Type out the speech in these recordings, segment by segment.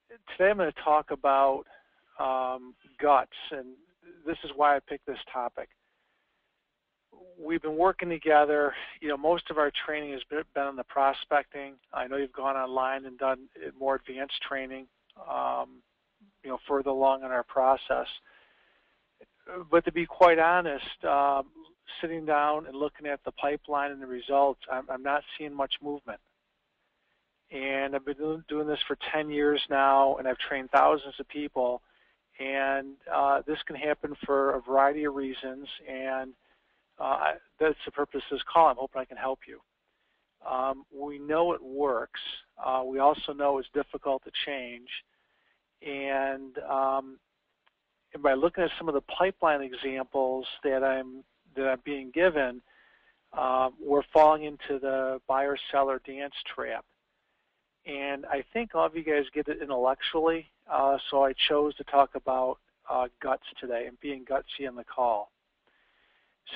Today I'm going to talk about guts, and this is why I picked this topic. We've been working together. Most of our training has been on the prospecting. I know you've gone online and done more advanced training, further along in our process. But to be quite honest, sitting down and looking at the pipeline and the results, I'm not seeing much movement. And I've been doing this for 10 years now, and I've trained thousands of people. And this can happen for a variety of reasons, and that's the purpose of this call. I'm hoping I can help you. We know it works. We also know it's difficult to change. And by looking at some of the pipeline examples that I'm being given, we're falling into the buyer-seller dance trap. And I think all of you guys get it intellectually, so I chose to talk about guts today and being gutsy on the call.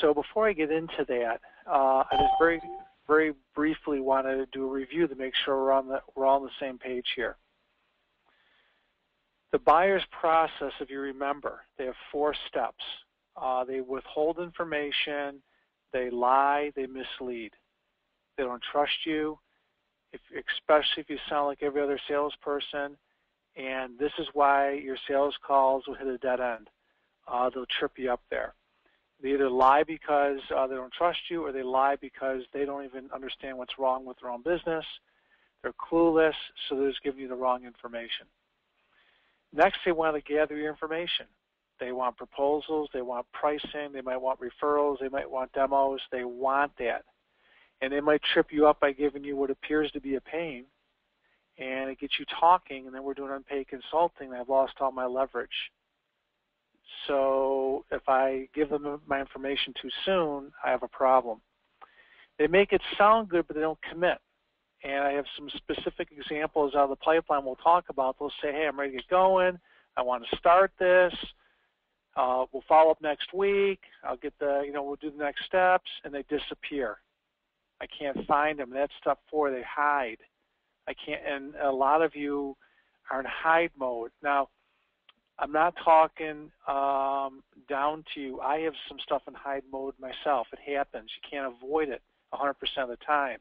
So before I get into that, I just very, very briefly want to do a review to make sure we're all on the same page here. The buyer's process, if you remember, they have 4 steps. They withhold information, they lie, they mislead. They don't trust you, especially if you sound like every other salesperson, and this is why your sales calls will hit a dead end. They'll trip you up there. They either lie because they don't trust you, or they lie because they don't even understand what's wrong with their own business. They're clueless, so they're just giving you the wrong information. Next, they want to gather your information. They want proposals, they want pricing, they might want referrals, they might want demos, they want that. And they might trip you up by giving you what appears to be a pain, and it gets you talking, and then we're doing unpaid consulting, and I've lost all my leverage. So if I give them my information too soon, I have a problem. They make it sound good, but they don't commit. And I have some specific examples out of the pipeline we'll talk about. They'll say, hey, I'm ready to get going. I want to start this. We'll follow up next week. I'll get we'll do the next steps, and they disappear. I can't find them. That's step 4. They hide. I can't, and a lot of you are in hide mode. Now, I'm not talking down to you. I have some stuff in hide mode myself. It happens. You can't avoid it 100% of the time.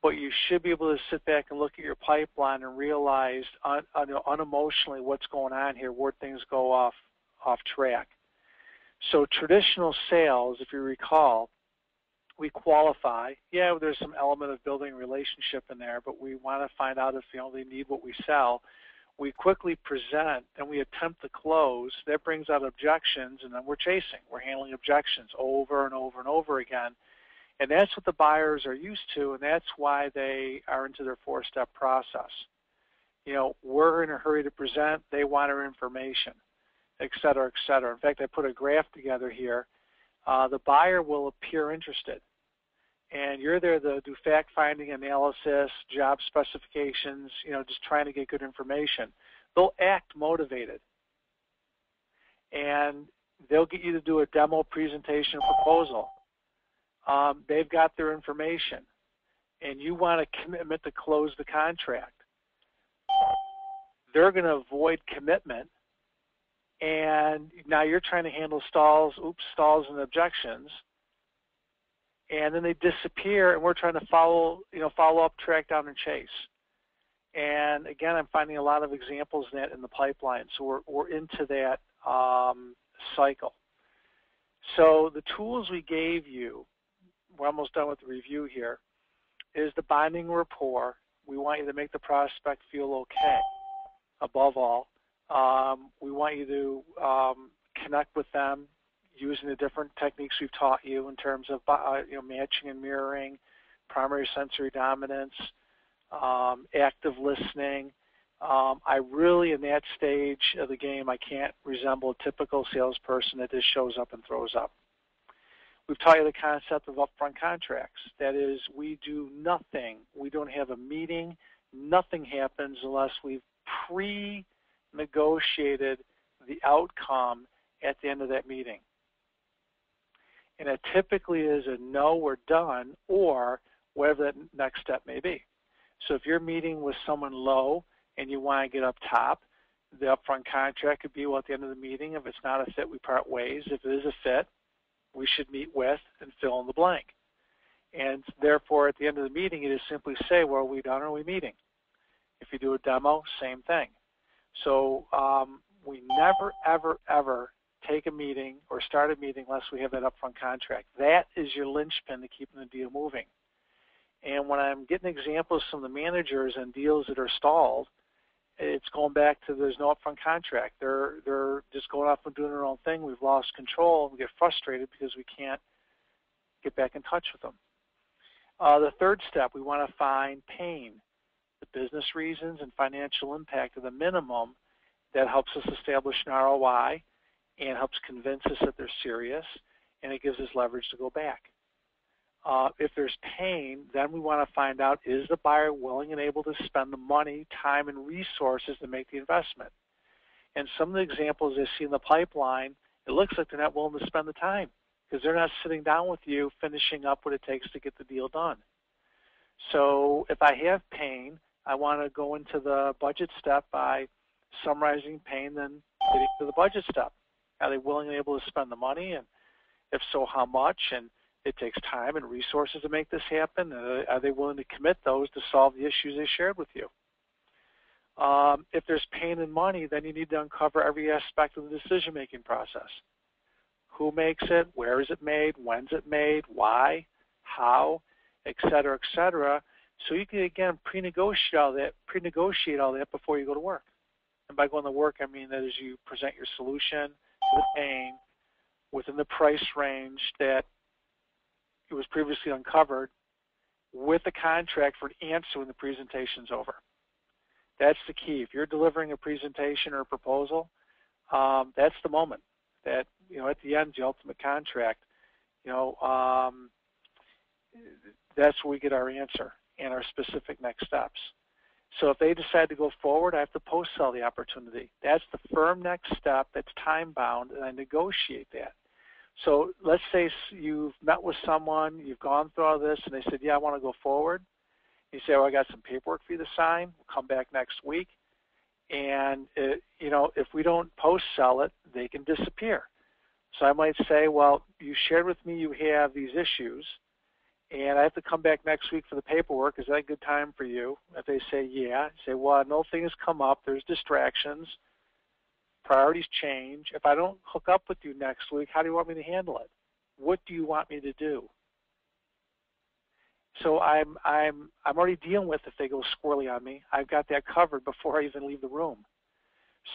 But you should be able to sit back and look at your pipeline and realize unemotionally what's going on here, where things go off track. So traditional sales, if you recall, we qualify. Yeah, there's some element of building a relationship in there, but we want to find out if they need what we sell. We quickly present and we attempt to close. That brings out objections, and then we're chasing. We're handling objections over and over and over again. And that's what the buyers are used to, and that's why they are into their 4-step process. We're in a hurry to present. They want our information, et cetera, et cetera. In fact, I put a graph together here. The buyer will appear interested, and you're there to do fact-finding, analysis, job specifications, just trying to get good information. They'll act motivated, and they'll get you to do a demo presentation proposal. They've got their information, and you want a commitment to close the contract. They're going to avoid commitment, and now you're trying to handle stalls and objections, and then they disappear, and we're trying to follow up, track down, and chase. And again, I'm finding a lot of examples of that in the pipeline, so we're into that cycle. So the tools we gave you, we're almost done with the review here, is the binding rapport. We want you to make the prospect feel okay, above all. We want you to connect with them using the different techniques we've taught you in terms of matching and mirroring, primary sensory dominance, active listening. I really, in that stage of the game, I can't resemble a typical salesperson that just shows up and throws up. We've taught you the concept of upfront contracts. That is, we do nothing. We don't have a meeting. Nothing happens unless we've pre-negotiated the outcome at the end of that meeting. And it typically is a no, we're done, or whatever that next step may be. So if you're meeting with someone low and you want to get up top, the upfront contract could be, well, at the end of the meeting, if it's not a fit, we part ways. If it is a fit, we should meet with and fill in the blank. And therefore, at the end of the meeting, you just simply say, well, are we done or are we meeting? If you do a demo, same thing. So we never, ever, ever take a meeting or start a meeting unless we have that upfront contract. That is your linchpin to keeping the deal moving. And when I'm getting examples from the managers and deals that are stalled, it's going back to there's no upfront contract. They're just going off and doing their own thing. We've lost control. We get frustrated because we can't get back in touch with them. The third step, we want to find pain. The business reasons and financial impact are the minimum that helps us establish an ROI and helps convince us that they're serious, and it gives us leverage to go back. If there's pain, then we want to find out, is the buyer willing and able to spend the money, time, and resources to make the investment? And some of the examples I see in the pipeline, it looks like they're not willing to spend the time because they're not sitting down with you finishing up what it takes to get the deal done. So if I have pain, I want to go into the budget step by summarizing pain, then getting to the budget step. Are they willing and able to spend the money? And if so, how much? And it takes time and resources to make this happen. Are they willing to commit those to solve the issues they shared with you? If there's pain and money, then you need to uncover every aspect of the decision-making process. Who makes it? Where is it made? When's it made? Why? How? Et cetera, so you can, again, pre-negotiate all that before you go to work. And by going to work, I mean that as you present your solution to the pain within the price range that it was previously uncovered with a contract for an answer when the presentation's over. That's the key. If you're delivering a presentation or a proposal, that's the moment that, at the end, the ultimate contract, that's where we get our answer and our specific next steps. So if they decide to go forward, I have to post-sell the opportunity. That's the firm next step that's time-bound, and I negotiate that. So let's say you've met with someone, you've gone through all this, and they said, yeah, I want to go forward. You say, well, I got some paperwork for you to sign. We'll come back next week. And, if we don't post-sell it, they can disappear. So I might say, well, you shared with me you have these issues, and I have to come back next week for the paperwork. Is that a good time for you? If they say, yeah, I say, well, no thing has come up. There's distractions. Priorities change. If I don't hook up with you next week, how do you want me to handle it? What do you want me to do? So I'm already dealing with if they go squirrely on me. I've got that covered before I even leave the room.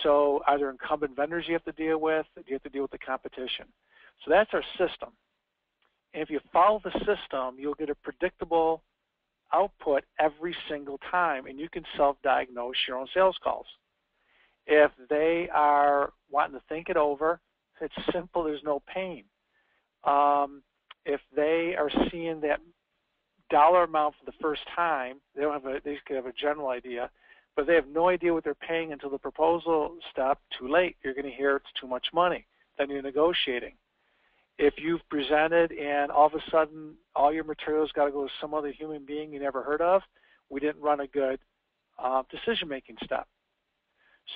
So are there incumbent vendors you have to deal with? Do you have to deal with the competition? So that's our system. And if you follow the system, you'll get a predictable output every single time, and you can self-diagnose your own sales calls. If they are wanting to think it over, it's simple, there's no pain. If they are seeing that dollar amount for the first time, they could have a general idea, but they have no idea what they're paying until the proposal step. Too late. You're going to hear it's too much money. Then you're negotiating. If you've presented and all of a sudden all your materials got to go to some other human being you never heard of, we didn't run a good decision-making step.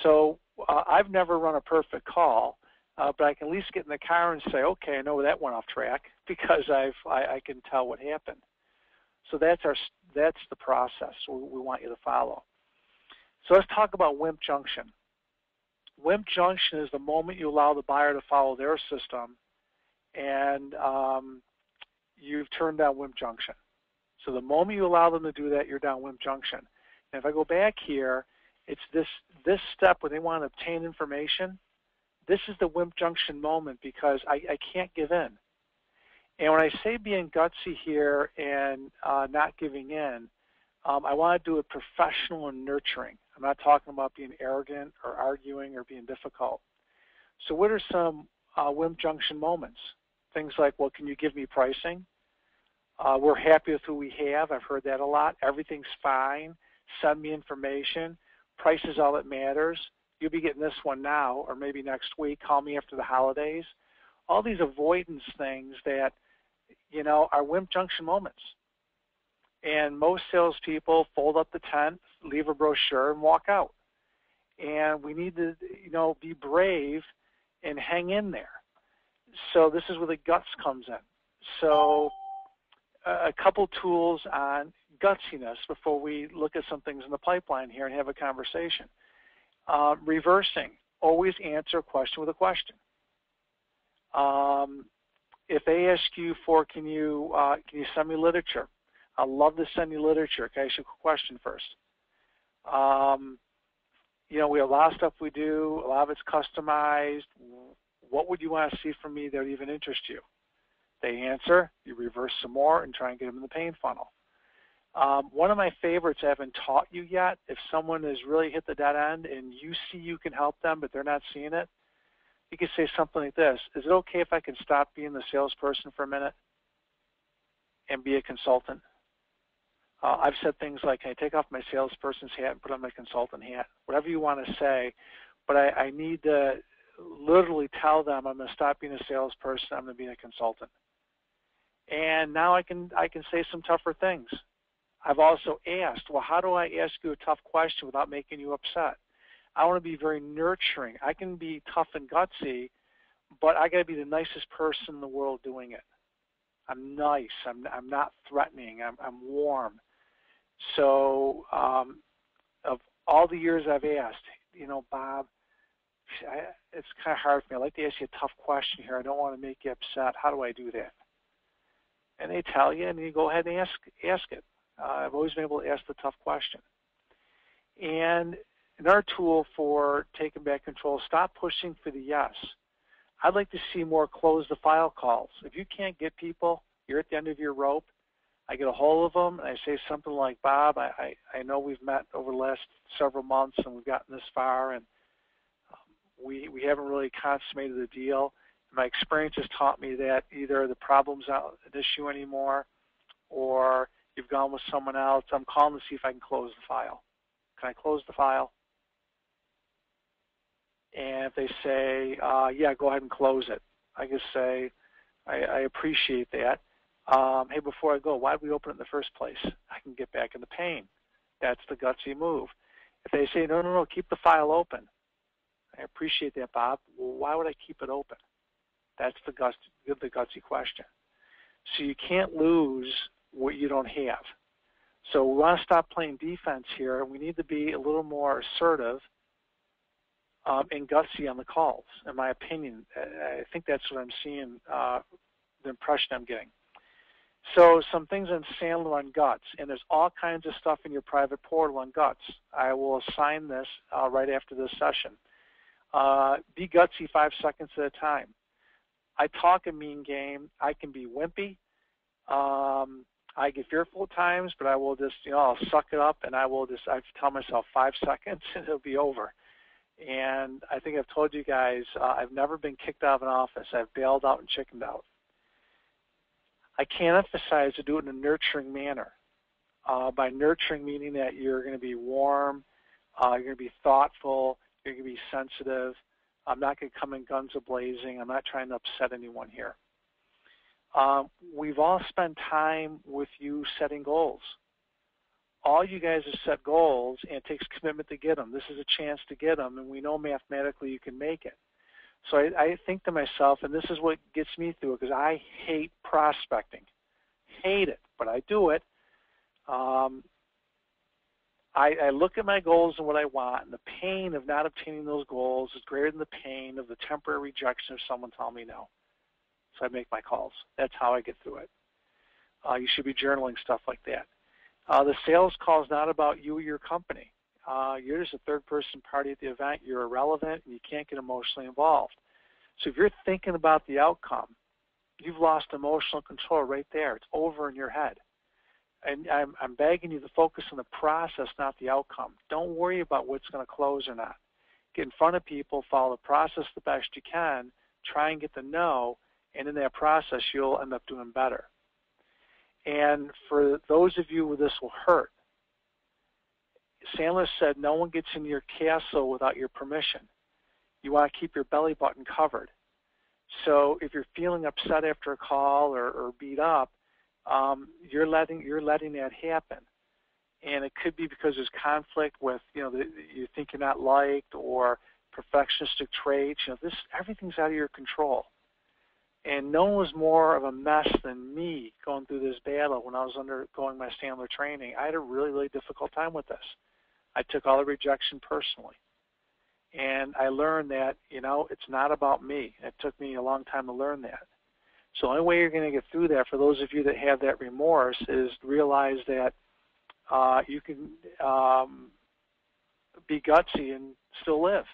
So I've never run a perfect call, but I can at least get in the car and say, okay, I know that went off track because I can tell what happened. So that's the process we want you to follow. So let's talk about WIMP junction. WIMP junction is the moment you allow the buyer to follow their system, and you've turned down WIMP junction. So the moment you allow them to do that, you're down WIMP junction. And if I go back here, it's this step where they want to obtain information. This is the WIMP junction moment because I can't give in. And when I say being gutsy here and not giving in, I want to do it professional and nurturing. I'm not talking about being arrogant or arguing or being difficult. So what are some WIMP junction moments? Things like, well, can you give me pricing? We're happy with who we have. I've heard that a lot. Everything's fine. Send me information. Price is all that matters. You'll be getting this one now or maybe next week. Call me after the holidays. All these avoidance things that, are WIMP junction moments. And most salespeople fold up the tent, leave a brochure, and walk out. And we need to, be brave and hang in there. So this is where the guts comes in. So a couple tools on gutsiness before we look at some things in the pipeline here and have a conversation. Reversing. Always answer a question with a question. If they ask you for, can you send me literature? I'd love to send you literature. Can I ask you a question first? We have a lot of stuff we do. A lot of it's customized. What would you want to see from me that would even interest you? They answer. You reverse some more and try and get them in the pain funnel. One of my favorites I haven't taught you yet, if someone has really hit the dead end and you see you can help them but they're not seeing it, you can say something like this: is it okay if I can stop being the salesperson for a minute and be a consultant? I've said things like, can I take off my salesperson's hat and put on my consultant hat? Whatever you want to say, but I need to literally tell them I'm going to stop being a salesperson, I'm going to be a consultant. And now I can say some tougher things. I've also asked, well, how do I ask you a tough question without making you upset? I want to be very nurturing. I can be tough and gutsy, but I got to be the nicest person in the world doing it. I'm nice. I'm not threatening. I'm warm. So of all the years I've asked, Bob, it's kind of hard for me. I'd like to ask you a tough question here. I don't want to make you upset. How do I do that? And they tell you, and you go ahead and ask it. I've always been able to ask the tough question. And another tool for taking back control, stop pushing for the yes. I'd like to see more close the file calls. If you can't get people, you're at the end of your rope, I get a hold of them and I say something like, Bob, I know we've met over the last several months and we've gotten this far, and we haven't really consummated the deal. My experience has taught me that either the problem's not an issue anymore or you've gone with someone else. I'm calling to see if I can close the file. Can I close the file? And if they say, yeah, go ahead and close it, I just say, I appreciate that. Hey, before I go, why did we open it in the first place? I can get back in the pain. That's the gutsy move. If they say, no, keep the file open, I appreciate that, Bob. Well, why would I keep it open? That's the gutsy question. So you can't lose what you don't have. So we want to stop playing defense here. We need to be a little more assertive and gutsy on the calls, in my opinion. I think that's what I'm seeing, the impression I'm getting. So some things on Sandler on guts, and there's all kinds of stuff in your private portal on guts. I will assign this right after this session. Be gutsy 5 seconds at a time. I talk a mean game. I can be wimpy. I get fearful at times, but I will just, I'll suck it up, and I have to tell myself 5 seconds and it'll be over. And I think I've told you guys, I've never been kicked out of an office. I've bailed out and chickened out. I can't emphasize to do it in a nurturing manner. By nurturing, meaning that you're going to be warm, you're going to be thoughtful, you're going to be sensitive. I'm not going to come in guns a-blazing. I'm not trying to upset anyone here. We've all spent time with you setting goals. All you guys have set goals, and it takes commitment to get them. This is a chance to get them, and we know mathematically you can make it. So I think to myself, and this is what gets me through it, because I hate prospecting. Hate it, but I do it. I look at my goals and what I want, and the pain of not obtaining those goals is greater than the pain of the temporary rejection of someone telling me no. So I make my calls. That's how I get through it. You should be journaling stuff like that. The sales call is not about you or your company. You're just a third-person party at the event. You're irrelevant, and you can't get emotionally involved. So if you're thinking about the outcome, you've lost emotional control right there. It's over in your head. And I'm begging you to focus on the process, not the outcome. Don't worry about what's going to close or not. Get in front of people, follow the process the best you can, try and get the no, and in that process, you'll end up doing better. And for those of you where this will hurt, Sandler said no one gets into your castle without your permission. You want to keep your belly button covered. So if you're feeling upset after a call or beat up, you're letting that happen. And it could be because there's conflict with, you think you're not liked, or perfectionistic traits. Everything's out of your control. And no one was more of a mess than me going through this battle when I was undergoing my Sandler training. I had a really, really difficult time with this. I took all the rejection personally. And I learned that, it's not about me. It took me a long time to learn that. So the only way you're going to get through that, for those of you that have that remorse, is realize that you can be gutsy and still live.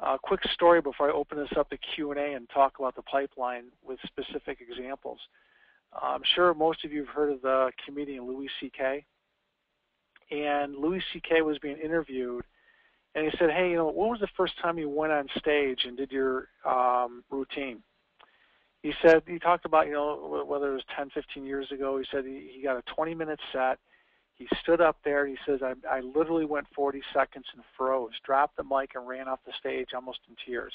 A quick story before I open this up to Q&A and talk about the pipeline with specific examples. I'm sure most of you have heard of the comedian Louis C.K. And Louis C.K. was being interviewed, and he said, hey, when was the first time you went on stage and did your routine? He talked about, whether it was 10, 15 years ago, he said he got a 20-minute set. He stood up there, and he says, I literally went 40 seconds and froze, dropped the mic, and ran off the stage almost in tears.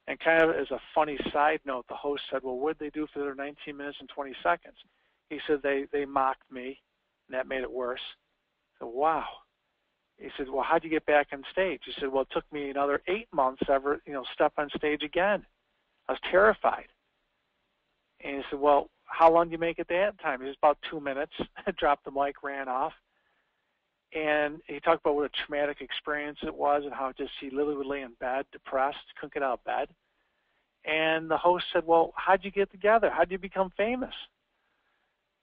And kind of as a funny side note, the host said, well, what did they do for their 19 minutes and 20 seconds? He said, they mocked me, and that made it worse. I said, wow. He said, well, how'd you get back on stage? He said, well, it took me another 8 months to ever, step on stage again. I was terrified. And he said, well, how long do you make it that time? It was about 2 minutes. Dropped the mic, ran off. And he talked about what a traumatic experience it was, and how he literally would lay in bed, depressed, couldn't get out of bed. And the host said, well, how'd you get together? How'd you become famous?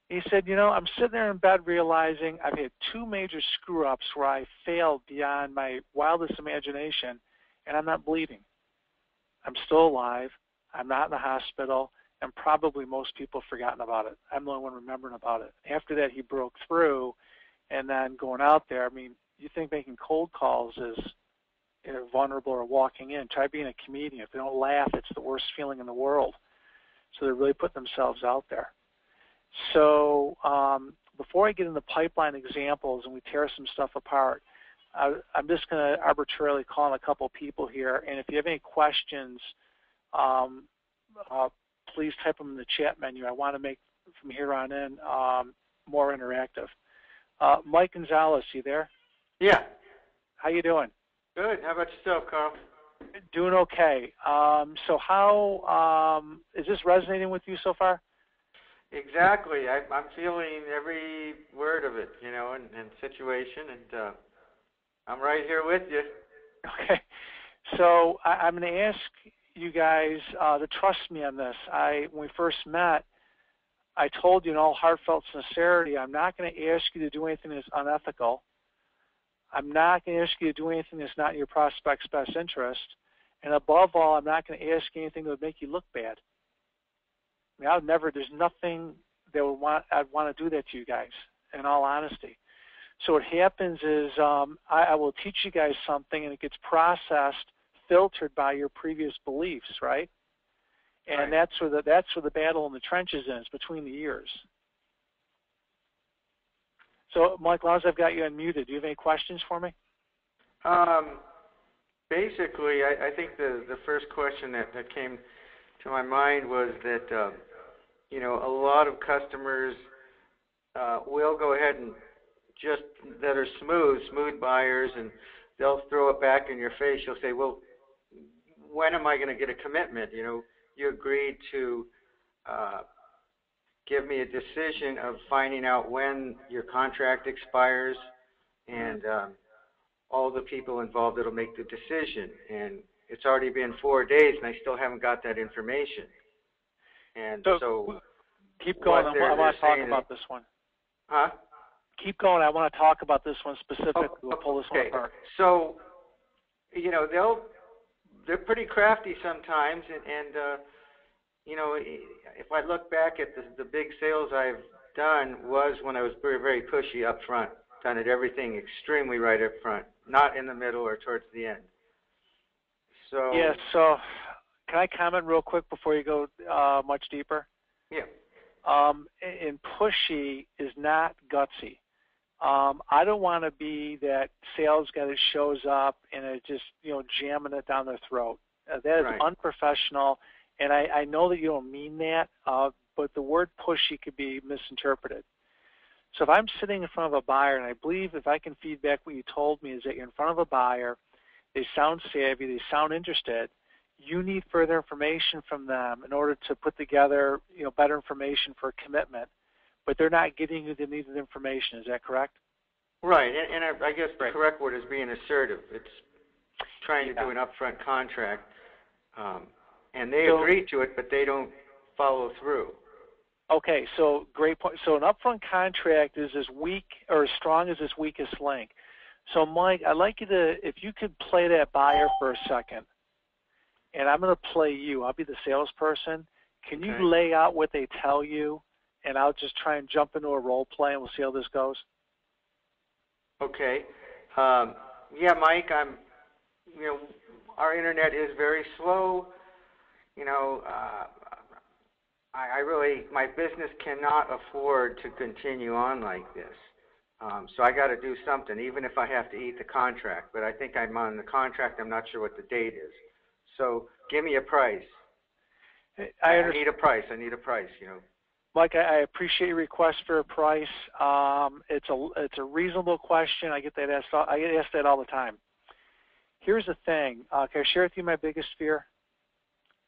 He said, I'm sitting there in bed realizing I've had 2 major screw-ups where I failed beyond my wildest imagination, and I'm not bleeding. I'm still alive. I'm not in the hospital, and probably most people have forgotten about it. I'm the only one remembering about it. After that, he broke through, and then going out there, you think making cold calls is vulnerable or walking in. Try being a comedian. If they don't laugh, it's the worst feeling in the world. So they're really putting themselves out there. So before I get into pipeline examples and we tear some stuff apart, I'm just going to arbitrarily call on a couple people here. And if you have any questions, please type them in the chat menu. I want to make, from here on in, more interactive. Mike Gonzalez, you there? Yeah. How you doing? Good. How about yourself, Carl? Doing okay. So how is this resonating with you so far? Exactly. I'm feeling every word of it, and situation, and I'm right here with you. Okay. So I'm going to ask you guys to trust me on this. When we first met, I told you in all heartfelt sincerity, I'm not going to ask you to do anything that's unethical. I'm not going to ask you to do anything that's not in your prospect's best interest. And above all, I'm not going to ask you anything that would make you look bad. There's nothing that I'd want to do that to you guys, in all honesty. So what happens is I will teach you guys something, and it gets processed, filtered by your previous beliefs, right? And right. that's where the battle in the trenches is, between the ears. So, Mike, as long as I've got you unmuted, do you have any questions for me? Basically, I think the first question that came to my mind was that, a lot of customers will go ahead and that are smooth buyers, and they'll throw it back in your face. You'll say, well, when am I going to get a commitment? You agreed to give me a decision of finding out when your contract expires, and all the people involved that'll make the decision. And it's already been 4 days, and I still haven't got that information. And so keep going. I want to talk about this one. Huh? Keep going. I want to talk about this one specifically. We'll pull this one apart. So, they're pretty crafty sometimes, and if I look back at the big sales I've done was when I was very, very pushy up front, done everything extremely right up front, not in the middle or towards the end. So yeah. So can I comment real quick before you go much deeper? Yeah. And pushy is not gutsy. I don't want to be that sales guy that shows up and it just, jamming it down their throat. That is unprofessional, and I know that you don't mean that, but the word pushy could be misinterpreted. So if I'm sitting in front of a buyer, and I believe if I can feedback what you told me is that you're in front of a buyer, they sound savvy, they sound interested, you need further information from them in order to put together, better information for a commitment, but they're not getting you the needed information. Is that correct? Right, and I guess the correct word is being assertive. It's trying to do an upfront contract, and they agree to it, but they don't follow through. Okay, so great point. So an upfront contract is as weak or as strong as its weakest link. So Mike, I'd like you to, if you could play that buyer for a second, and I'm going to play you. I'll be the salesperson. Can you lay out what they tell you, and I'll just try and jump into a role play, and we'll see how this goes? Okay. Yeah, Mike, our internet is very slow. My business cannot afford to continue on like this. So I got to do something, even if I have to eat the contract. But I think I'm on the contract. I'm not sure what the date is. So give me a price. I need a price. I need a price. Mike, I appreciate your request for a price. It's a reasonable question. I get asked that all the time. Here's the thing. Can I share with you my biggest fear?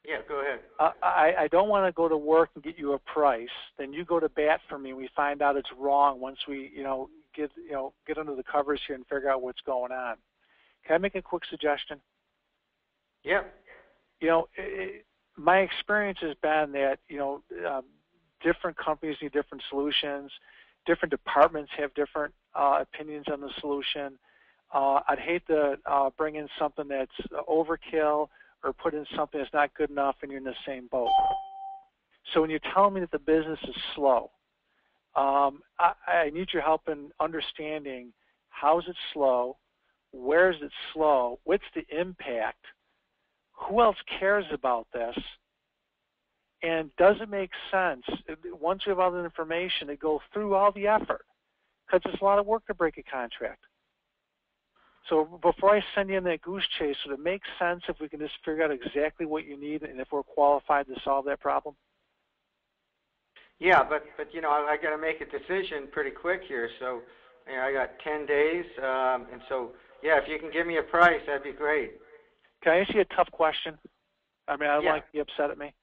Yeah, go ahead. I don't want to go to work and get you a price. Then you go to bat for me. We find out it's wrong once we get under the covers here and figure out what's going on. Can I make a quick suggestion? Yeah. My experience has been that different companies need different solutions. Different departments have different opinions on the solution. I'd hate to bring in something that's overkill or put in something that's not good enough and you're in the same boat. So when you're telling me that the business is slow, I need your help in understanding how is it slow, where is it slow, what's the impact, who else cares about this, and does it make sense, once you have all the information, to go through all the effort? Because it's a lot of work to break a contract. So before I send you in that goose chase, would it make sense if we can just figure out exactly what you need and if we're qualified to solve that problem? Yeah, but I got to make a decision pretty quick here. So I got 10 days, and so if you can give me a price, that'd be great. Can I ask you a tough question? I don't want to be upset at me.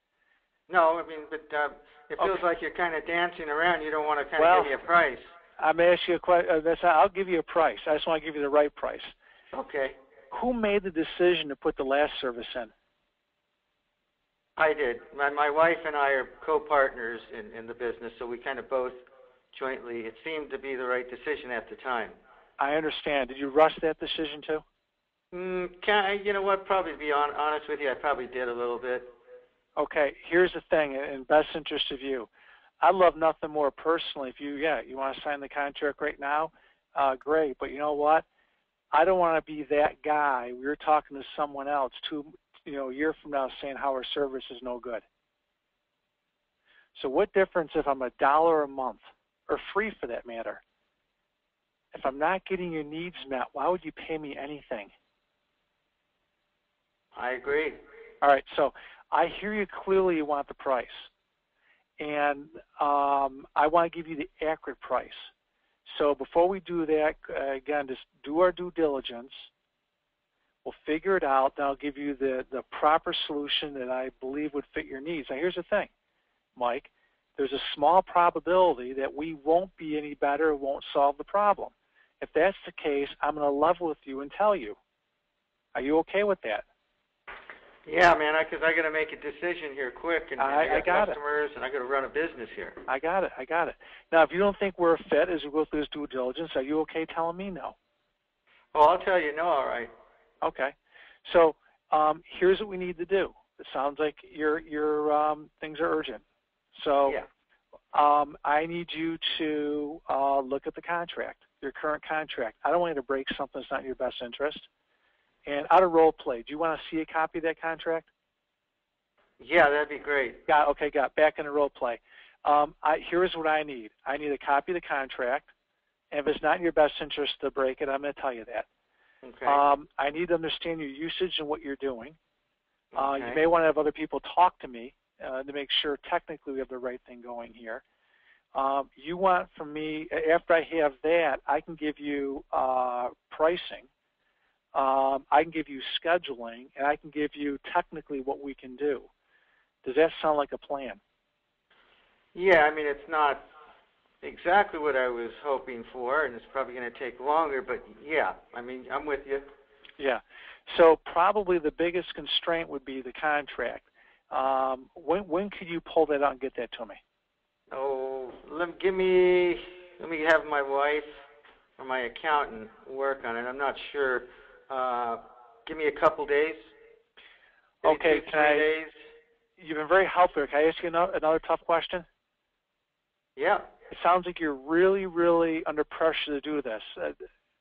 No, but it feels like you're kind of dancing around. You don't want to kind of give me a price. I'm going to ask you a question. I'll give you a price. I just want to give you the right price. Okay. Who made the decision to put the last service in? I did. My wife and I are co-partners in the business, so we kind of both jointly. It seemed to be the right decision at the time. I understand. Did you rush that decision too? You know what? Probably to be honest with you, I probably did a little bit. Okay. Here's the thing, in best interest of you. I'd love nothing more personally if you want to sign the contract right now, great. But you know what? I don't want to be that guy. We were talking to someone else a year from now saying how our service is no good. So what difference if I'm $1 a month, or free for that matter? If I'm not getting your needs met, why would you pay me anything? I agree. All right, so I hear you clearly. You want the price. And I want to give you the accurate price. So before we do that, again, just do our due diligence. We'll figure it out. Then I'll give you the proper solution that I believe would fit your needs. Now, here's the thing, Mike. There's a small probability that we won't be any better, won't solve the problem. If that's the case, I'm going to level with you and tell you. Are you okay with that? Yeah, man, because I got to make a decision here quick, and I got customers, and I got to run a business here. I got it. Now, if you don't think we're a fit as we go through this due diligence, are you okay telling me no? Oh, I'll tell you no, all right. Okay. So here's what we need to do. It sounds like your things are urgent. So I need you to look at the contract, your current contract. I don't want you to break something that's not in your best interest. And out of role play, do you want to see a copy of that contract? Yeah, that'd be great. Got back in the role play. Here's what I need. I need a copy of the contract. And if it's not in your best interest to break it, I'm going to tell you that. Okay. I need to understand your usage and what you're doing. Okay. You may want to have other people talk to me to make sure technically we have the right thing going here. You want from me, after I have that, I can give you pricing, I can give you scheduling, and I can give you technically what we can do. Does that sound like a plan? Yeah, I mean, it's not exactly what I was hoping for, and it's probably going to take longer, but yeah, I mean, I'm with you. Yeah. So probably the biggest constraint would be the contract. When could you pull that out and get that to me? Oh, let me have my wife or my accountant work on it. I'm not sure. Give me a couple days. Maybe Okay, 2-3 days. You've been very helpful. Can I ask you another tough question? Yeah. It sounds like you're really, really under pressure to do this.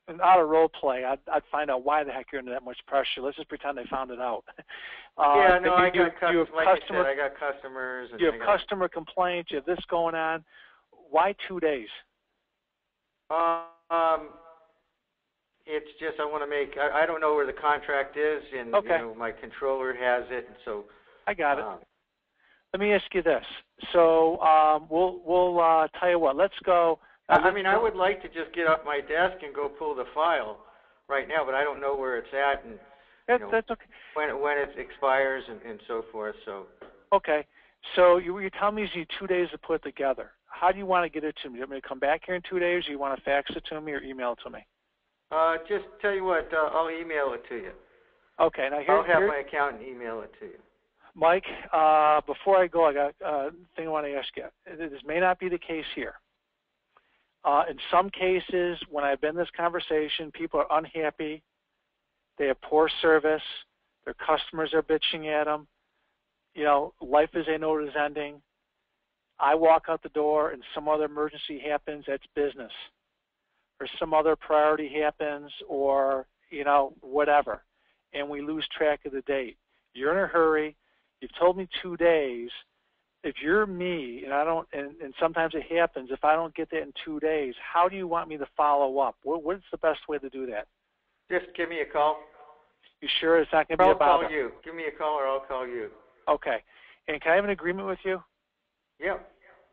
And out of role play, I'd find out why the heck you're under that much pressure. Let's just pretend I found it out. Yeah, no, I got customers. And you have customer complaints. You have this going on. Why 2 days? It's just I want to make. I don't know where the contract is, and okay. My controller has it, and so. I got it. Let me ask you this. So we'll tell you what. Let's go. I mean, I would like to just get off my desk and go pull the file right now, but I don't know where it's at, and that's okay. When it expires and so forth. So. Okay. So you're telling me you need 2 days to put it together. How do you want to get it to me? Do you want me to come back here in 2 days, or you want to fax it to me or email it to me? Just tell you what, I'll email it to you. Okay. Now I'll have my accountant email it to you. Mike, before I go, I got a thing I want to ask you. This may not be the case here. In some cases, when I've been in this conversation, people are unhappy. They have poor service. Their customers are bitching at them. Life as they know it is ending. I walk out the door and some other emergency happens. That's business. Or some other priority happens, or, whatever. And we lose track of the date. You're in a hurry. You've told me 2 days. If you're me, and sometimes it happens, if I don't get that in 2 days, how do you want me to follow up? What's the best way to do that? Just give me a call. You sure it's not going to be a bother? I'll call you. Give me a call or I'll call you. Okay. And can I have an agreement with you? Yeah.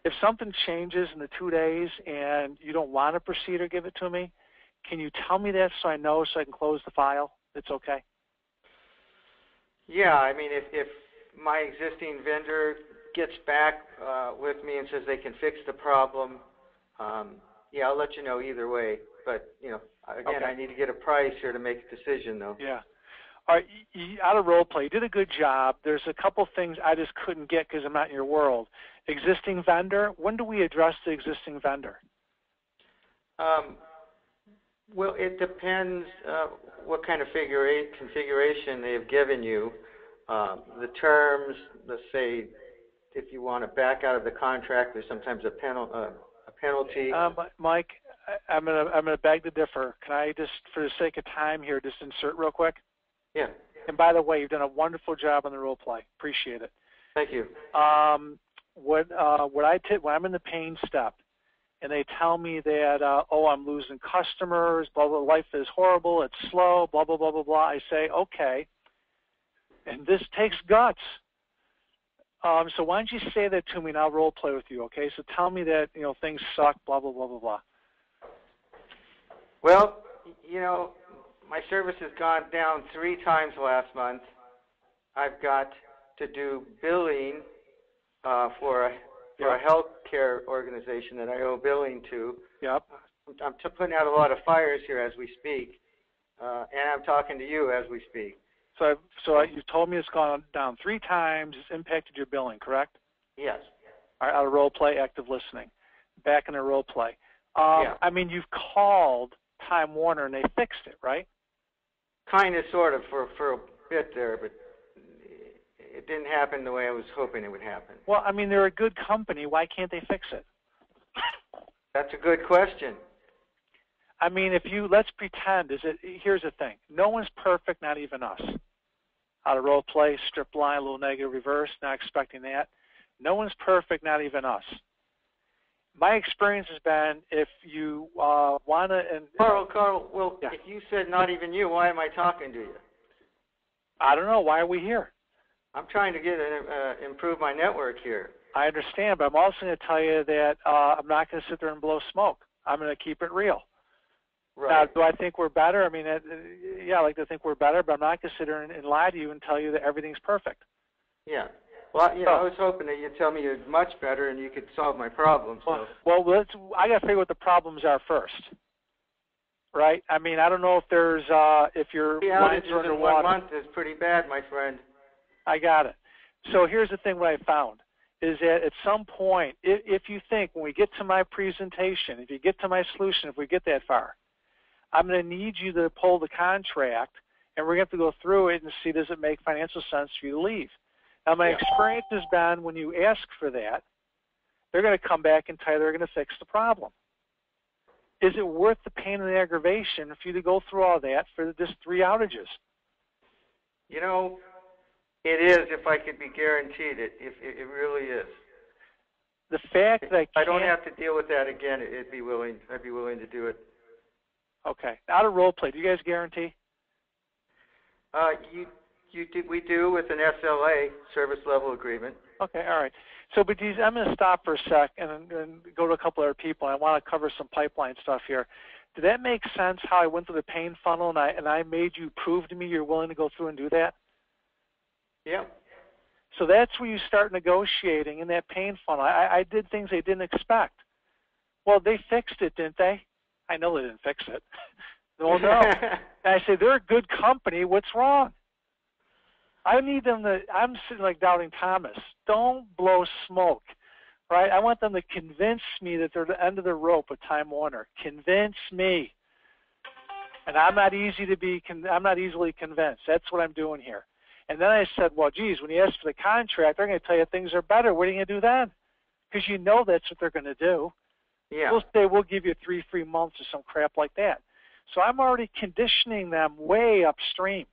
If something changes in the 2 days and you don't want to proceed or give it to me, can you tell me that so I know so I can close the file? It's okay? Yeah, I mean, if my existing vendor gets back with me and says they can fix the problem, yeah, I'll let you know either way. But, again, okay. I need to get a price here to make a decision, though. Yeah. All right, out of role play, you did a good job. There's a couple things I just couldn't get because I'm not in your world. Existing vendor, when do we address the existing vendor? Well, it depends what kind of configuration they have given you. The terms, let's say, if you want to back out of the contract, there's sometimes a penalty. Mike, I'm gonna beg to differ. Can I just, for the sake of time here, just insert real quick? Yeah. And by the way, you've done a wonderful job on the role play. Appreciate it. Thank you. When I'm in the pain step, and they tell me that I'm losing customers, blah blah, life is horrible, it's slow, blah blah blah blah blah. I say okay, and this takes guts. So why don't you say that to me and I'll role play with you, okay? So tell me that things suck, blah blah blah blah blah. Well, my service has gone down 3 times last month. I've got to do billing for a health care organization that I owe billing to. Yep. I'm putting out a lot of fires here as we speak, and I'm talking to you as we speak. So you told me it's gone down 3 times. It's impacted your billing, correct? Yes. All right, out of role play, active listening. Back in the role play. Yeah. I mean, you've called Time Warner and they fixed it, right? Kind of, sort of, for a bit there, but it didn't happen the way I was hoping it would happen. Well, I mean, they're a good company. Why can't they fix it? That's a good question. I mean, let's pretend, here's the thing. No one's perfect, not even us. Out of role play, strip line, a little negative reverse, not expecting that. No one's perfect, not even us. My experience has been if you want to... Carl, well, yeah. If you said not even you, why am I talking to you? I don't know. Why are we here? I'm trying to improve my network here. I understand, but I'm also going to tell you that I'm not going to sit there and blow smoke. I'm going to keep it real. Right. Now, do I think we're better? I mean, yeah, I like to think we're better, but I'm not going to sit there and lie to you and tell you that everything's perfect. Yeah. Well, I was hoping that you'd tell me you're much better and you could solve my problem. So. Well, I got to figure what the problems are first, right? I mean, I don't know if there's if your lines are underwater. 1 month is pretty bad, my friend. I got it. So here's the thing: what I found is that at some point, if you think when we get to my presentation, if you get to my solution, if we get that far, I'm going to need you to pull the contract, and we're going to have to go through it and see does it make financial sense for you to leave. Now, my experience has been when you ask for that, they're going to come back and tell you they're going to fix the problem. Is it worth the pain and the aggravation for you to go through all that for just 3 outages? You know, it is if I could be guaranteed it. If it really is. The fact that I don't have to deal with that again. I'd be willing to do it. Okay. Out of role play, do you guys guarantee? We do with an SLA, service level agreement. Okay, all right. So, but I'm going to stop for a sec and go to a couple other people. I want to cover some pipeline stuff here. Did that make sense how I went through the pain funnel and I made you prove to me you're willing to go through and do that? Yeah. So that's where you start negotiating in that pain funnel. I did things they didn't expect. Well, they fixed it, didn't they? I know they didn't fix it. Well, no. And I say, they're a good company. What's wrong? I need them to, I'm sitting like Doubting Thomas. Don't blow smoke, right? I want them to convince me that they're the end of the rope with Time Warner. Convince me. And I'm not easily convinced. That's what I'm doing here. And then I said, well, geez, when you ask for the contract, they're going to tell you things are better. What are you going to do then? Because you know that's what they're going to do. Yeah. They'll say, we'll give you 3 free months or some crap like that. So I'm already conditioning them way upstream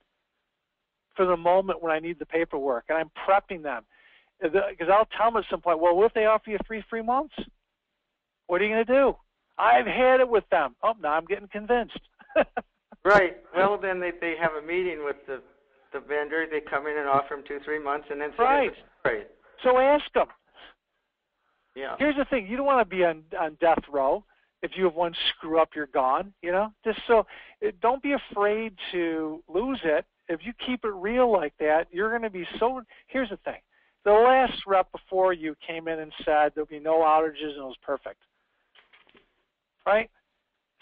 for the moment when I need the paperwork, and I'm prepping them. Because I'll tell them at some point, well, what if they offer you 3 free months? What are you going to do? I've had it with them. Oh, now I'm getting convinced. Right. Well, then they have a meeting with the vendor. They come in and offer them 2-3 months, and then say, right. Right. So ask them. Yeah. Here's the thing. You don't want to be on death row. If you have one screw up, you're gone, you know. Just so, don't be afraid to lose it. If you keep it real like that, you're going to be so. Here's the thing. The last rep before you came in and said there'll be no outages and it was perfect. Right?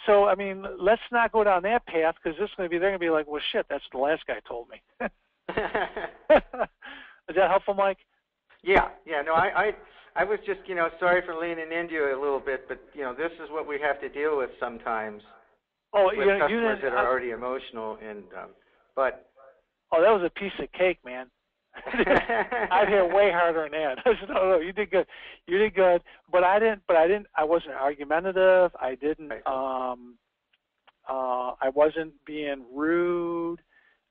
So, I mean, let's not go down that path because they're going to be like, well, shit, that's what the last guy told me. Is that helpful, Mike? Yeah. No, I was just, sorry for leaning into you a little bit, but, this is what we have to deal with sometimes with customers that are already emotional. But oh, that was a piece of cake, man. I've hit way harder than that. I said, no, you did good. You did good. But I wasn't argumentative. I didn't, I wasn't being rude.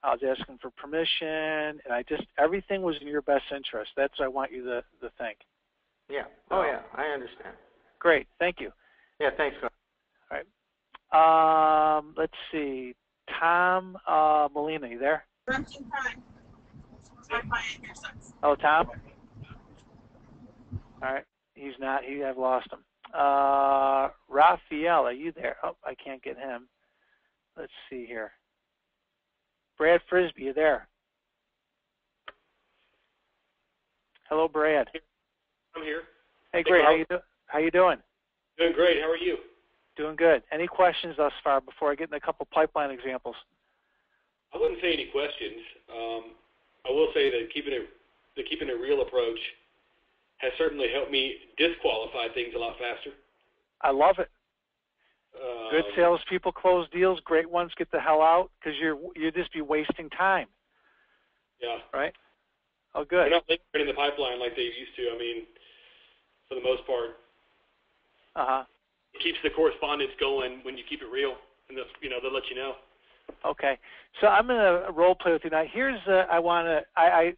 I was asking for permission, and everything was in your best interest. That's what I want you to think. Yeah. Oh, yeah. I understand. Great. Thank you. Yeah, thanks. All right. Let's see. Tom Molina, you there? Oh, Tom? All right. He's not. I've lost him. Raphael, are you there? Oh, I can't get him. Let's see here. Brad Frisbee, you there? Hello, Brad. I'm here. Hey, great. How you doing? Doing great. How are you? Doing good. Any questions thus far before I get into a couple pipeline examples? I wouldn't say any questions. I will say that keeping a real approach has certainly helped me disqualify things a lot faster. I love it. Good salespeople close deals. Great ones get the hell out because you just be wasting time. Yeah. Right. Oh, good. They're not lingering in the pipeline like they used to. I mean, for the most part. It keeps the correspondence going when you keep it real, and they'll let you know. Okay, so I'm going to role play with you now. Here's I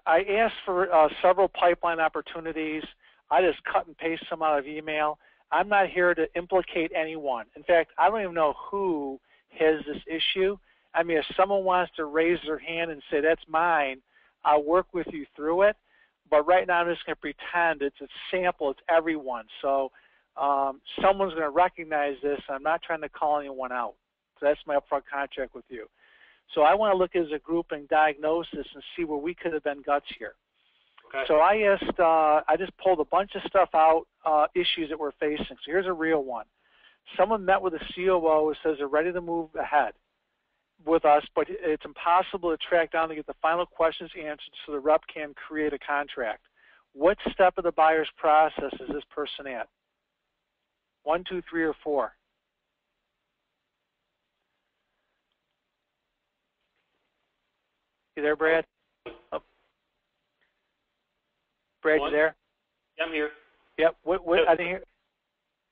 asked for several pipeline opportunities. I just cut and paste some out of email. I'm not here to implicate anyone. In fact, I don't even know who has this issue. I mean, if someone wants to raise their hand and say that's mine, I'll work with you through it. But right now, I'm just going to pretend it's a sample. It's everyone. So someone's going to recognize this. I'm not trying to call anyone out. So that's my upfront contract with you. So I want to look as a group and diagnose this and see where we could have been gutsier. Okay. So I asked, I just pulled a bunch of stuff out, issues that we're facing. So here's a real one. Someone met with a COO who says they're ready to move ahead with us, but it's impossible to track down to get the final questions answered so the rep can create a contract. What step of the buyer's process is this person at? 1, 2, 3, or 4? You there, Brad? Oh. Brad, you there? Yeah, I'm here. Yep. What, I didn't hear.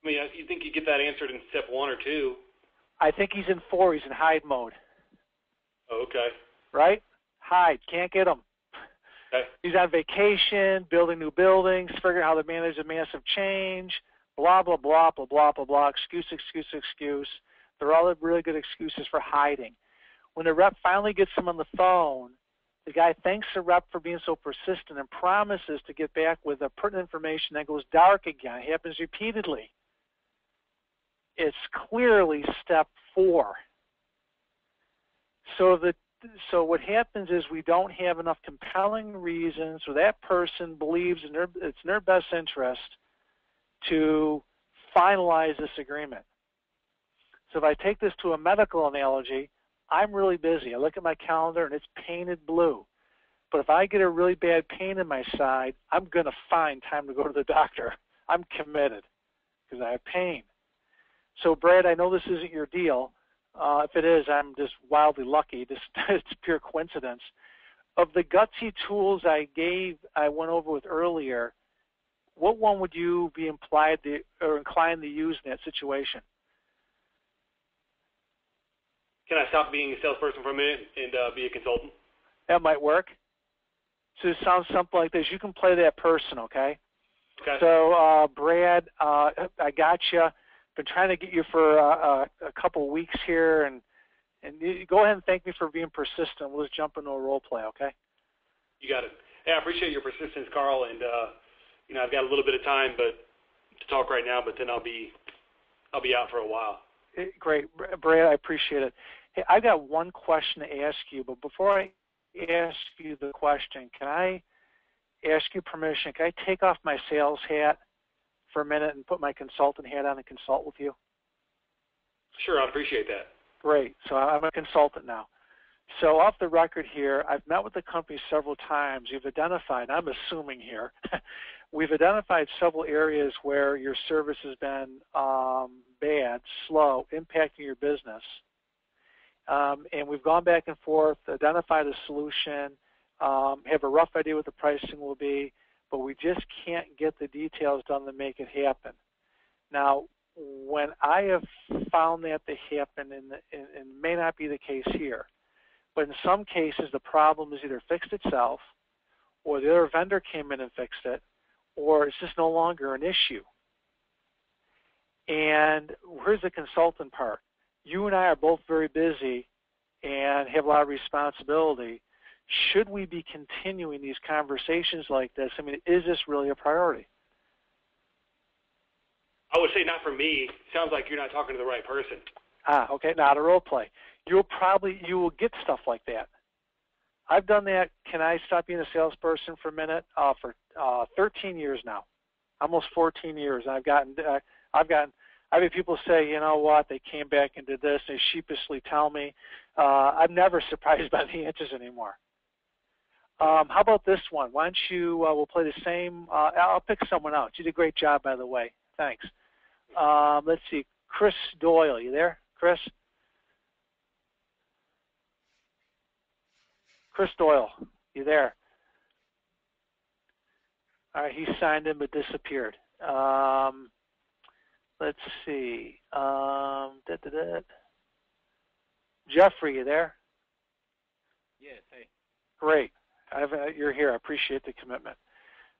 I mean, you think you get that answered in step 1 or 2? I think he's in 4. He's in hide mode. Oh, okay. Right? Hide. Can't get him. Okay. He's on vacation, building new buildings, figuring out how to manage a massive change, blah, blah, blah, blah, blah, blah, blah, excuse, excuse, excuse. They're all really good excuses for hiding. When the rep finally gets him on the phone, the guy thanks the rep for being so persistent and promises to get back with the pertinent information, then goes dark again. It happens repeatedly. It's clearly step 4. So what happens is we don't have enough compelling reasons, or that person believes it's in their best interest to finalize this agreement. So if I take this to a medical analogy, I'm really busy. I look at my calendar and it's painted blue. But if I get a really bad pain in my side, I'm going to find time to go to the doctor. I'm committed because I have pain. So, Brad, I know this isn't your deal. If it is, I'm just wildly lucky. It's pure coincidence. Of the gutsy tools I went over with earlier, what one would you be inclined to use in that situation? Can I stop being a salesperson for a minute and be a consultant? That might work. So it sounds something like this. You can play that person, okay? Okay. So, Brad, I got you. Been trying to get you for a couple of weeks here, and you go ahead and thank me for being persistent. We'll just jump into a role play, okay? You got it. Hey, I appreciate your persistence, Carl, and I've got a little bit of time to talk right now, but then I'll be out for a while. Great, Brad, I appreciate it. Hey, I've got one question to ask you, but before I ask you the question, can I ask you permission? Can I take off my sales hat for a minute and put my consultant hat on and consult with you? Sure, I appreciate that. Great. So I'm a consultant now. So off the record here, I've met with the company several times. You've identified, I'm assuming here, we've identified several areas where your service has been bad, slow, impacting your business. And we've gone back and forth, identified a solution, have a rough idea what the pricing will be, but we just can't get the details done to make it happen. Now, when I have found that to happen, and may not be the case here, but in some cases the problem is either fixed itself, or the other vendor came in and fixed it, or it's just no longer an issue. And here's the consultant part. You and I are both very busy and have a lot of responsibility. Should we be continuing these conversations like this? I mean, is this really a priority? I would say not for me. Sounds like you're not talking to the right person. Okay, not a role play. You will get stuff like that. I've done that. Can I stop being a salesperson for a minute? For 13 years now, almost 14 years. I've had people say, you know what, they came back and did this. They sheepishly tell me. I'm never surprised by the answers anymore. How about this one? Why don't you, we'll play the same, I'll pick someone out. You did a great job, by the way. Thanks. Let's see, Chris Doyle, you there, Chris? Chris Doyle, you there? All right, he signed in but disappeared. Let's see. Jeffrey, you there? Yes, hey. Great. You're here. I appreciate the commitment.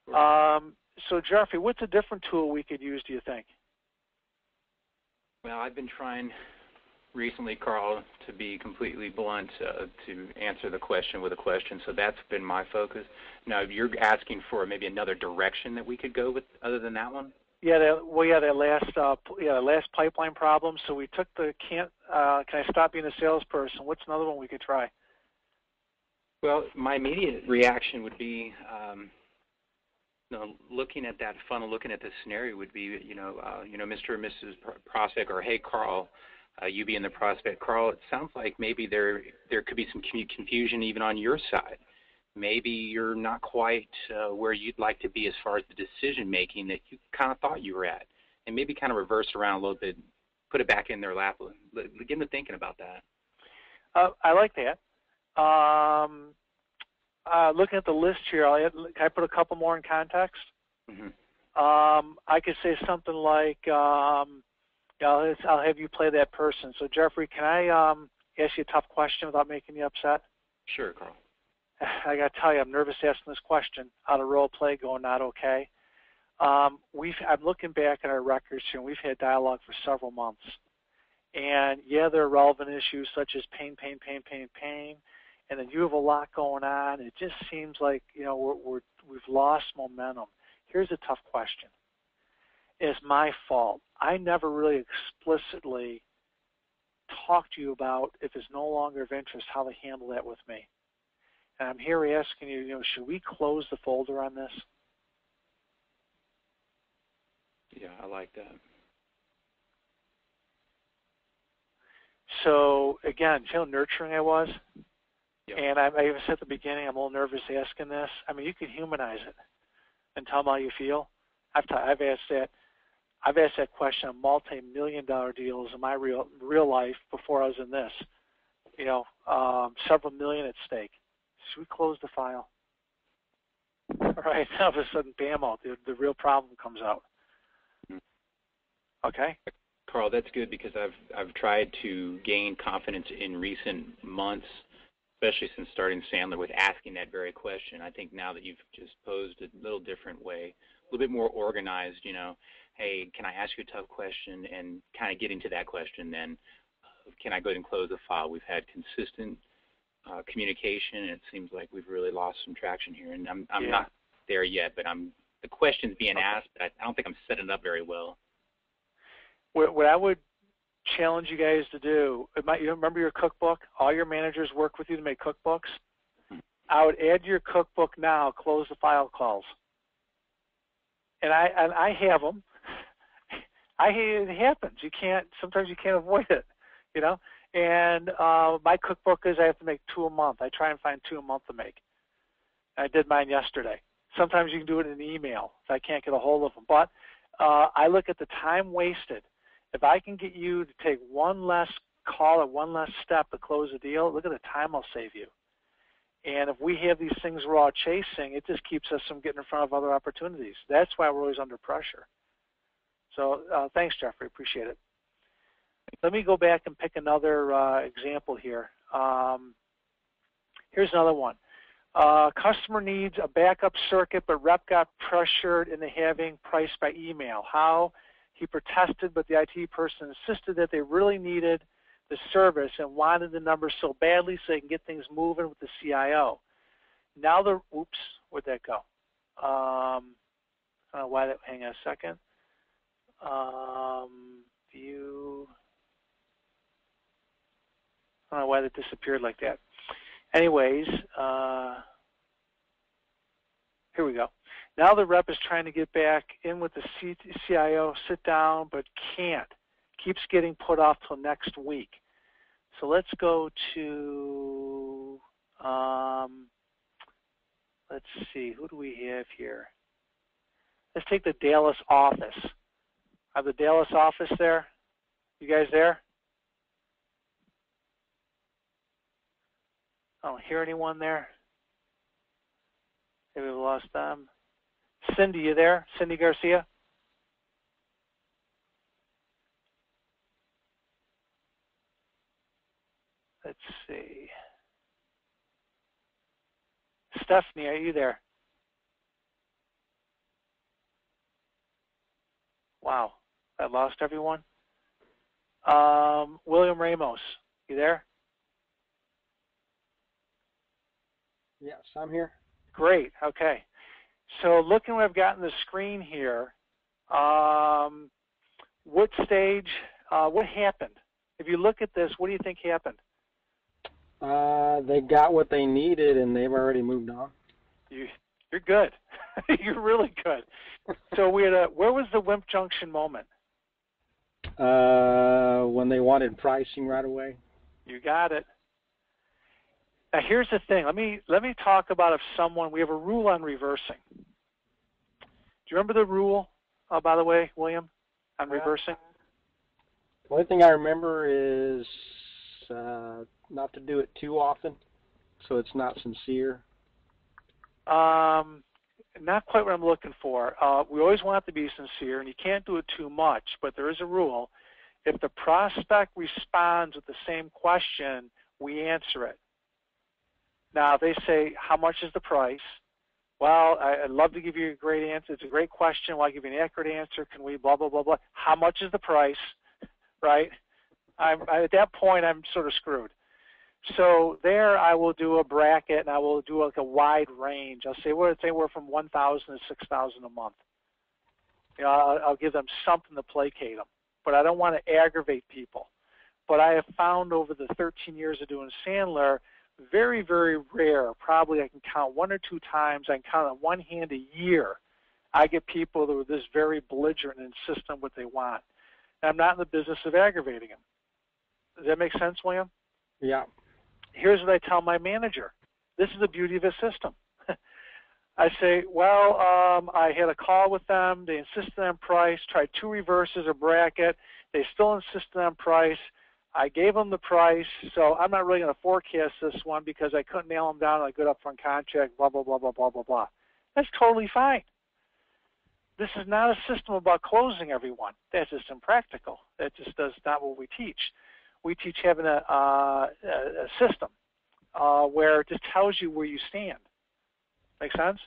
So, Jeffrey, what's a different tool we could use, do you think? Well, I've been trying recently, Carl, to be completely blunt, to answer the question with a question. So that's been my focus. Now, you're asking for maybe another direction that we could go with other than that one? Yeah, that last pipeline problem. So we took the can I stop being a salesperson? What's another one we could try? Well, my immediate reaction would be, looking at that funnel, looking at this scenario would be, Mr. or Mrs. Prospect, or hey, Carl, you being the prospect, Carl, it sounds like maybe there could be some confusion even on your side. Maybe you're not quite where you'd like to be as far as the decision making that you kind of thought you were at, and maybe kind of reverse around a little bit, put it back in their lap, get them thinking about that. I like that. Looking at the list here, can I put a couple more in context? Mm-hmm. I could say something like, I'll have you play that person. So, Jeffrey, can I ask you a tough question without making you upset? Sure, Carl. I got to tell you, I'm nervous asking this question. Out of role play, going not okay. I'm looking back at our records here, and we've had dialogue for several months. And yeah, there are relevant issues such as pain, and then you have a lot going on. It just seems like we've lost momentum. Here's a tough question. It's my fault. I never really explicitly talked to you about, if it's no longer of interest, how to handle that with me. And I'm here asking you, should we close the folder on this? Yeah, I like that. So, again, see how nurturing I was? Yep. And I even said at the beginning, I'm a little nervous asking this. I mean, you can humanize it and tell them how you feel. I've asked that question on multi-million-dollar deals in my real life before I was in this. Several million at stake. Should we close the file? All right, all of a sudden, bam, the real problem comes out. Okay? Carl, that's good, because I've tried to gain confidence in recent months, especially since starting Sandler, with asking that very question. I think now that you've just posed a little different way, a little bit more organized, hey, can I ask you a tough question, and kind of getting to that question then, can I go ahead and close the file? We've had consistent communication, and it seems like we've really lost some traction here, and I'm not there yet, but the question's being asked, but I don't think I'm setting it up very well. What I would challenge you guys to do, you remember your cookbook? All your managers work with you to make cookbooks. I would add to your cookbook now, close the file calls. And I have them. It happens. Sometimes you can't avoid it, And my cookbook is I have to make 2 a month. I try and find 2 a month to make. I did mine yesterday. Sometimes you can do it in an email if I can't get a hold of them. But I look at the time wasted. If I can get you to take one less call or one less step to close a deal, look at the time I'll save you. And if we have these things we're all chasing, it just keeps us from getting in front of other opportunities. That's why we're always under pressure. So thanks, Jeffrey. Appreciate it. Let me go back and pick another example here. Here's another one. Customer needs a backup circuit, but rep got pressured into having priced by email. How? He protested, but the IT person insisted that they really needed the service and wanted the number so badly so they can get things moving with the CIO. Now where'd that go? I don't know why that, hang on a second. View. I don't know why that disappeared like that. Anyways, here we go. Now the rep is trying to get back in with the CIO, sit down, but can't. Keeps getting put off till next week. So let's go to, let's see, who do we have here? Let's take the Dallas office. I have the Dallas office there. You guys there? I don't hear anyone there. Maybe we lost them. Cindy, you there? Cindy Garcia? Let's see. Stephanie, are you there? Wow, I lost everyone. William Ramos, you there? Yes, I'm here. Great. Okay. So looking what I've got on the screen here, what stage, what happened? If you look at this, what do you think happened? They got what they needed, and they've already moved on. You're good. You're really good. So where was the Wimp Junction moment? When they wanted pricing right away. You got it. Now here's the thing. Let me talk about if someone. We have a rule on reversing. Do you remember the rule? By the way, William, on reversing. The only thing I remember is not to do it too often, so it's not sincere. Not quite what I'm looking for. We always want it to be sincere, and you can't do it too much, but there is a rule. If the prospect responds with the same question, we answer it. Now, they say, how much is the price? Well, I'd love to give you a great answer. It's a great question. Well, I'll give you an accurate answer. Can we blah, blah, blah, blah. How much is the price? Right? At that point, I'm sort of screwed. So there I will do a bracket, and I will do like a wide range. I'll say, well, it's anywhere from $1,000 to $6,000 a month. You know, I'll give them something to placate them. But I don't want to aggravate people. But I have found over the 13 years of doing Sandler, very, very rare, probably I can count one or two times, I can count on one hand a year, I get people that are this very belligerent and insist on what they want. And I'm not in the business of aggravating them. Does that make sense, William? Yeah. Here's what I tell my manager. This is the beauty of a system. I say, well, I had a call with them. They insisted on price, tried two reverses, a bracket. They still insisted on price. I gave them the price, so I'm not really going to forecast this one because I couldn't nail them down on a good upfront contract, blah, blah, blah, blah, blah, blah, blah. That's totally fine. This is not a system about closing everyone. That's just impractical. That just does not what we teach. We teach having a system where it just tells you where you stand. Make sense?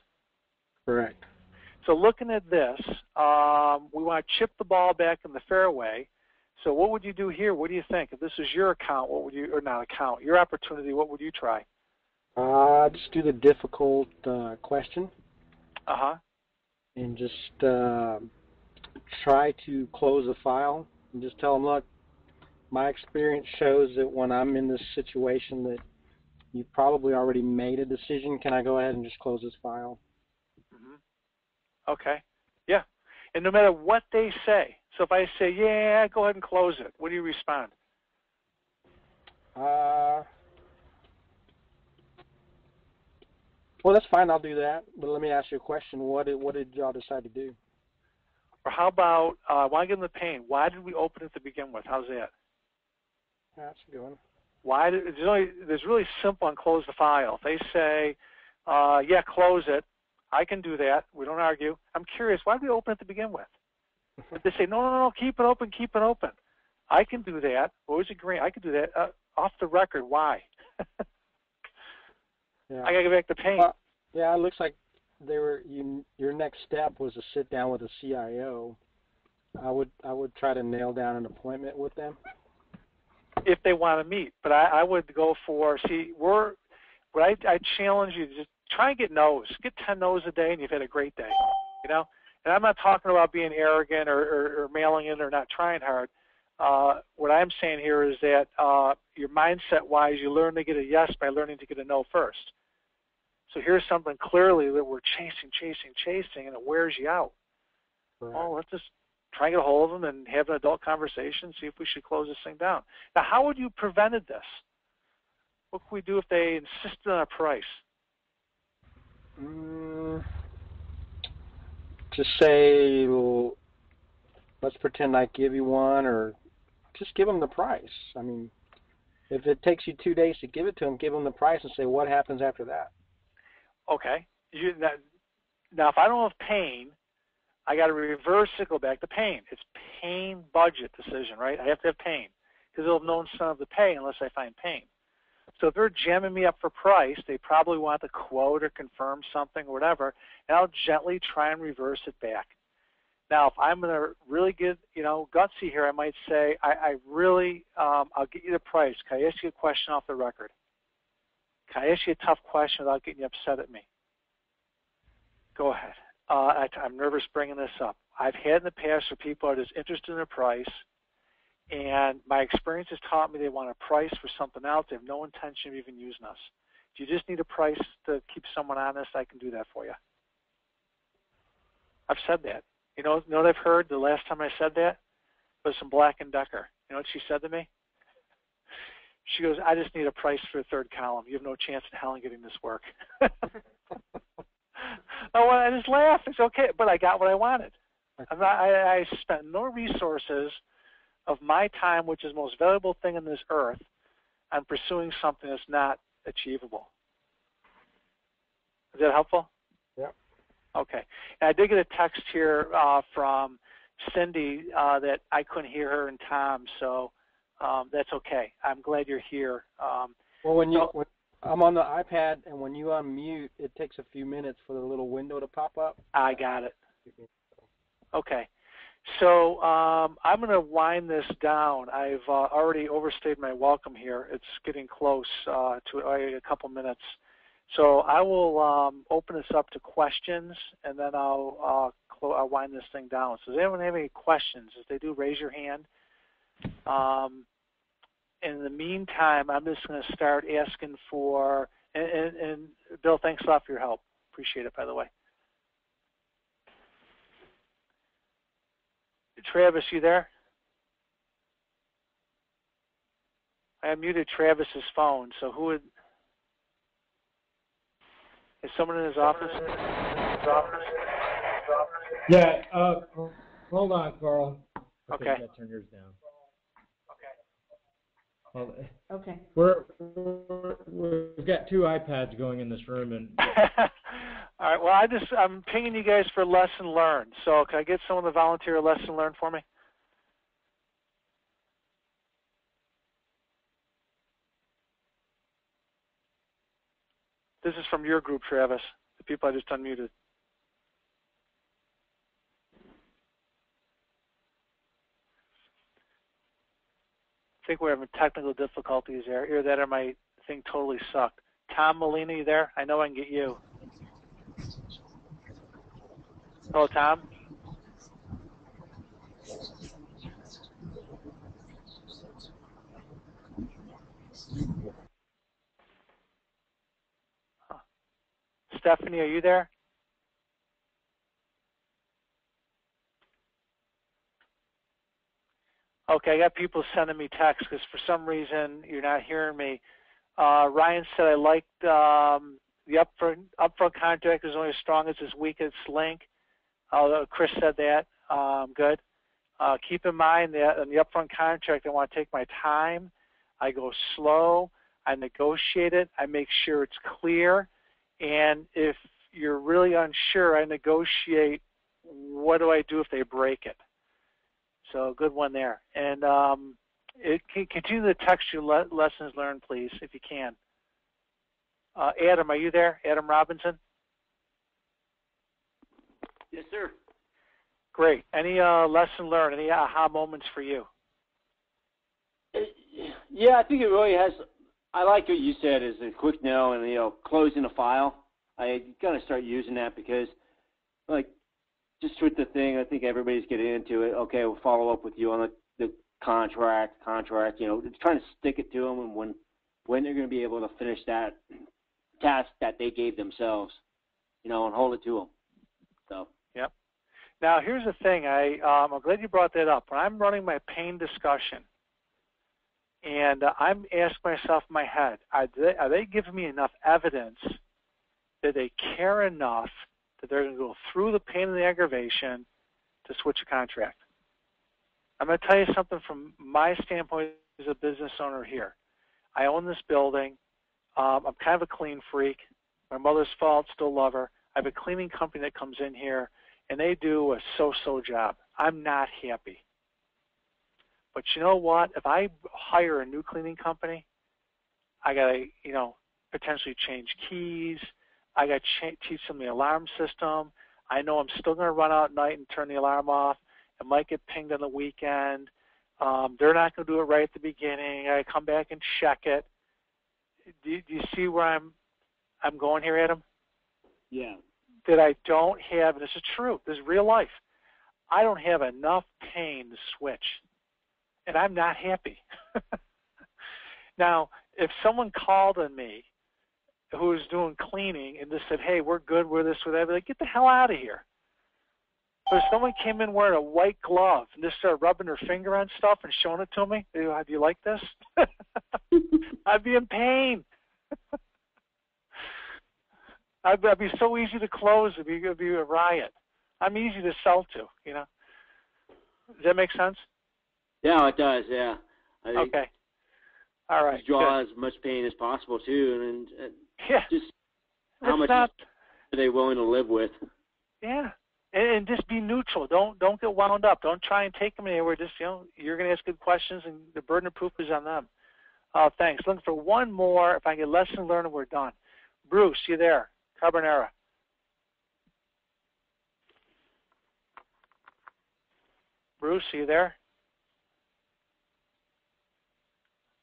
Correct. So looking at this, we want to chip the ball back in the fairway. So what would you do here? What do you think? If this is your account, what would you, or not account, your opportunity, what would you try? Just do the difficult question. Uh-huh. And just try to close the file and just tell them, look, my experience shows that when I'm in this situation that you've probably already made a decision. Can I go ahead and just close this file? Mm-hmm. Okay. Yeah. And no matter what they say, so if I say, yeah, go ahead and close it, what do you respond? Well, that's fine. I'll do that. But let me ask you a question. What did y'all decide to do? Or how about, I want to give them the pain. Why did we open it to begin with? How's that? That's a good one. Why? There's really simple on close the file. If they say, yeah, close it, I can do that. We don't argue. I'm curious, why did we open it to begin with? If they say, no, keep it open, keep it open. I can do that. Always agreeing. I can do that. Off the record, why? Yeah. I got to get back to pain. Well, yeah, it looks like your next step was to sit down with a CIO. I would try to nail down an appointment with them. If they want to meet. But I would go for, I challenge you to just try and get no's. Get 10 no's a day and you've had a great day, you know? And I'm not talking about being arrogant or mailing in or not trying hard. What I'm saying here is that your mindset-wise, you learn to get a yes by learning to get a no first. So here's something clearly that we're chasing, and it wears you out. Right. Well, let's just try and get a hold of them and have an adult conversation, see if we should close this thing down. Now, how would you have prevented this? What could we do if they insisted on a price? Just say, well, let's pretend I give you one, or just give them the price. I mean, if it takes you 2 days to give it to them, give them the price and say, what happens after that? Okay. Now, if I don't have pain, I got to reverse it, go back to pain. It's pain budget decision, right? I have to have pain because they'll have no incentive to pay unless I find pain. So if they're jamming me up for price, they probably want to quote or confirm something or whatever, and I'll gently try and reverse it back. Now, if I'm going to really get, gutsy here, I might say, I really, I'll get you the price. Can I ask you a question off the record? Can I ask you a tough question without getting you upset at me? Go ahead. I'm nervous bringing this up. I've had in the past where people are just interested in a price, and my experience has taught me they want a price for something else. They have no intention of even using us. Do you just need a price to keep someone honest? I can do that for you. I've said that. You know what I've heard the last time I said that? Was from Black & Decker. You know what she said to me? She goes, I just need a price for the third column. You have no chance in hell in getting this work. I just laughed. It's okay, but I got what I wanted. I spent no resources of my time, which is the most valuable thing on this earth, on pursuing something that's not achievable. Is that helpful? Yep. Okay. And I did get a text here from Cindy that I couldn't hear her and Tom, so that's okay. I'm glad you're here. Well, when I'm on the iPad, and when you unmute, it takes a few minutes for the little window to pop up. I got it. Okay. So I'm going to wind this down. I've already overstayed my welcome here. It's getting close to a couple minutes. So I will open this up to questions, and then I'll wind this thing down. So does anyone have any questions? If they do, raise your hand. In the meantime, I'm just going to start asking for, and Bill, thanks a lot for your help. Appreciate it, by the way. Travis, you there? I unmuted Travis's phone, so who would... Is someone in his office? Yeah, hold on, Carl. Okay. You gotta turn yours down. Okay. We've got two iPads going in this room, and all right. Well, I'm pinging you guys for lesson learned. So can I get someone to volunteer a lesson learned for me? This is from your group, Travis. The people I just unmuted. I think we're having technical difficulties there. Either that or my thing totally sucked. Tom Molina, you there? I know I can get you. Hello, Tom? Huh. Stephanie, are you there? Okay, I got people sending me texts because for some reason you're not hearing me. Ryan said I liked the upfront contract is only as strong as its weakest link. Chris said that. Good. Keep in mind that in the upfront contract, I want to take my time. I go slow. I negotiate it. I make sure it's clear. And if you're really unsure, I negotiate what do I do if they break it. So good one there. And continue to text your lessons learned, please, if you can. Adam, are you there? Adam Robinson? Yes, sir. Great. Any lesson learned, any aha moments for you? Yeah, I think it really has. I like what you said is a quick no and, closing a file. I got to start using that because, just with the thing, I think everybody's getting into it. Okay, we'll follow up with you on the contract, trying to stick it to them and when they're going to be able to finish that task that they gave themselves, and hold it to them. So. Yep. Now, here's the thing. I'm glad you brought that up. When I'm running my pain discussion, and I'm asking myself in my head, are they giving me enough evidence that they care enough that they're going to go through the pain and the aggravation to switch a contract? I'm going to tell you something from my standpoint as a business owner here. I own this building. I'm kind of a clean freak. My mother's fault, still love her. I have a cleaning company that comes in here, and they do a so-so job. I'm not happy. But you know what? If I hire a new cleaning company, I got to, potentially change keys. I got to teach them the alarm system. I know I'm still going to run out at night and turn the alarm off. It might get pinged on the weekend. They're not going to do it right at the beginning. I come back and check it. Do you see where I'm going here, Adam? Yeah. That I don't have, and this is true, this is real life, I don't have enough pain to switch, and I'm not happy. Now, if someone called on me who was doing cleaning and just said, hey, we're good, we're this, we're that, I'd be like, get the hell out of here. But if someone came in wearing a white glove and just started rubbing their finger on stuff and showing it to me, do you like this? I'd be in pain. I'd be so easy to close. It'd be a riot. I'm easy to sell to, you know. Does that make sense? Yeah, it does. Yeah. Okay. All right. Draw as much pain as possible too, and yeah. Just how much are they willing to live with? Yeah. And just be neutral. Don't get wound up. Don't try and take them anywhere. Just, you're going to ask good questions, and the burden of proof is on them. Thanks. Looking for one more. If I get lesson learned, we're done. Bruce, you there? Carbonara. Bruce, are you there?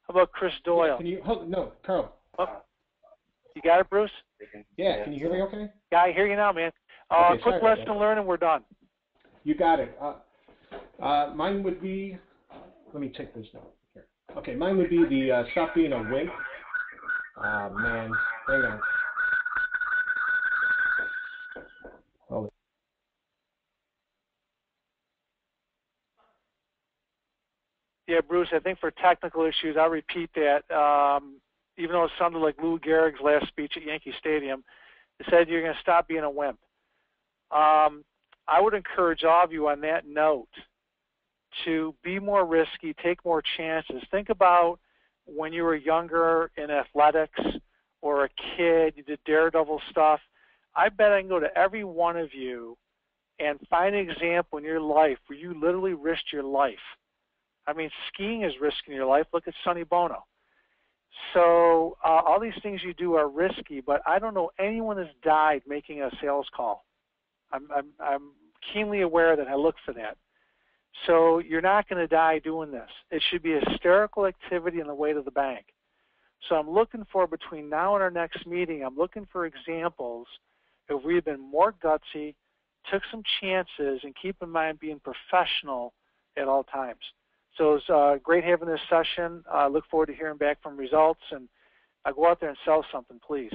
How about Chris Doyle? Yeah, can you no, Carl? Oh, you got it, Bruce? Yeah, can you hear me okay? Yeah, I hear you now, man. Okay, quick lesson learned and we're done. You got it. Mine would be, let me take this down here. Okay, mine would be the stop being a wimp. Man, hang on. Oh. Yeah, Bruce, I think for technical issues, I'll repeat that. Even though it sounded like Lou Gehrig's last speech at Yankee Stadium, it said you're going to stop being a wimp. I would encourage all of you on that note to be more risky, take more chances. Think about when you were younger in athletics or a kid, you did daredevil stuff. I bet I can go to every one of you and find an example in your life where you literally risked your life. I mean, skiing is risking your life. Look at Sonny Bono. So all these things you do are risky, but I don't know anyone has died making a sales call. I'm keenly aware that I look for that. So you're not going to die doing this. It should be a hysterical activity on the way to the bank. So I'm looking for, between now and our next meeting, I'm looking for examples of we've been more gutsy, took some chances, and keep in mind being professional at all times. So it's great having this session. I look forward to hearing back from results, and go out there and sell something, please.